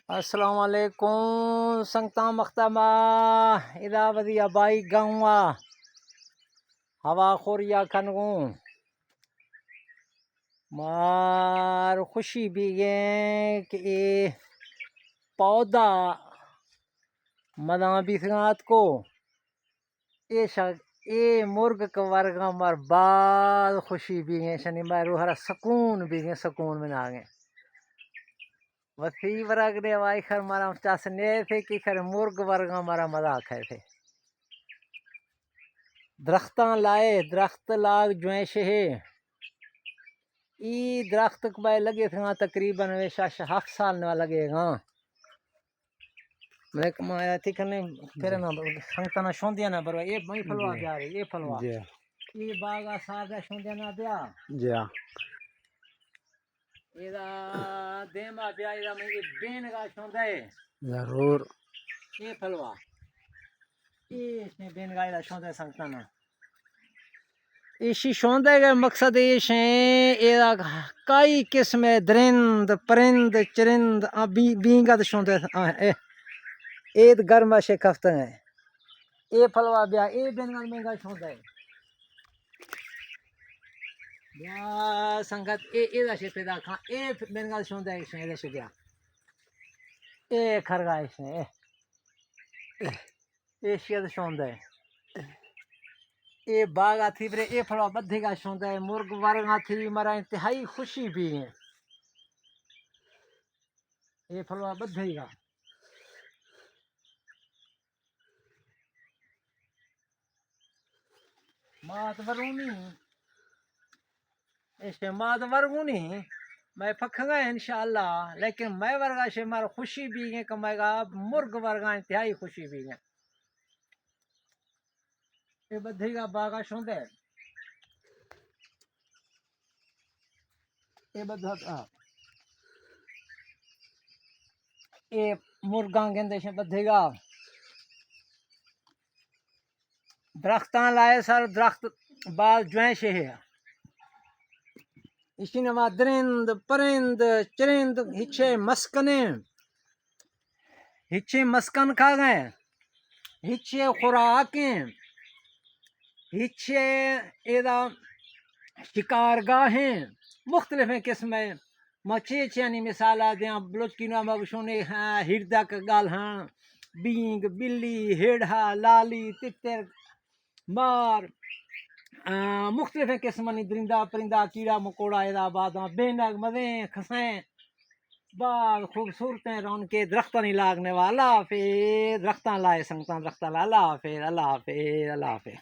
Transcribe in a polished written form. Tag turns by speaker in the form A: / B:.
A: अस्सलाम वालेकुम संगता मख्तमा इदा वदिया बाई गाँवा हवा खोरिया खनगू मार खुशी भी है कि ये पौधा मदा बिसगात को ये मुर्ग का वर्गा मार बाल खुशी भी है शनि मारू हरा सुकून भी है सुकून में ना गए वसी वर्ग ने वाई खर मारा चासने थे कि खर मुर्ग वर्गा मारा मजाक है थे दरख्तां लाए दरख्त लाग जुएश है ई दरख्त को लगे थे तकरीबन वैसा 7 साल न लगेगा मैं कमाया थी कने फिर ना संगता ना शोंदिया ना बरवा ये मई फलवा जा रही ये फलवा ये बागा सादा शोंदिया ना दिया जी हां एदा देमा ब्या एदा मैं बेन का शोंदा है जरूर ये फलवा ये से बेन का एदा शोंदा संगता ना इसी शोंदे का मकसद ये है एदा कई किस्म दरिंद परिंद चरिंद बींगा शोंदे एद गर्मा से खफ्ते हैं ए फलवा ब्या ए बेनगल में गा शोंदा है ब्या संगत ए दा से पैदा खा ए बेनगल शोंदा है से दा से ब्या ए खरगा से ए शेद शोंदा है ए बागा थी बरे ए फलवा बद्धे का शोंदा है मुर्ग वरगा थी मरा इंतहाई खुशी भी है ए फलवा बद्धे का मात वरुनी ऐसे मात वरुनी मैं पखंगा इंशाअल्लाह लेकिन मैं वर्गा से मार खुशी भी है कमाएगा मुर्ग वर्गा इंतहाई खुशी भी है ये बद्धे का बागा शोंदे ये बद्धा ये मुर्गा गेंदे से बद्धेगा दरख्तां लाए सर दरख्त बाल जुए से है इसी नवा दरिंद परिंद चरिंद हिचे मस्कन खा गए हिचे खुराकें हिचे एदा शिकारगाहें मुख्तलिफ किस्म मचे यानी मिसाल दिया बलोचकिना मगशोने हाँ हिरदा का गाल हाँ बींग बिल्ली हेड़ा लाली तितर मार मुख्तलिफ किस्म दरिंदा परिंदा कीड़ा मकोड़ा एदा बादा बेनग मजे खसें बाग खूबसूरत रौनके दरख्त नहीं लागने वाला फिर दरख्त लाए संगता दरख्त ला अल्लाह हाफिज अल्लाह हाफिज अल्लाह हाफिज।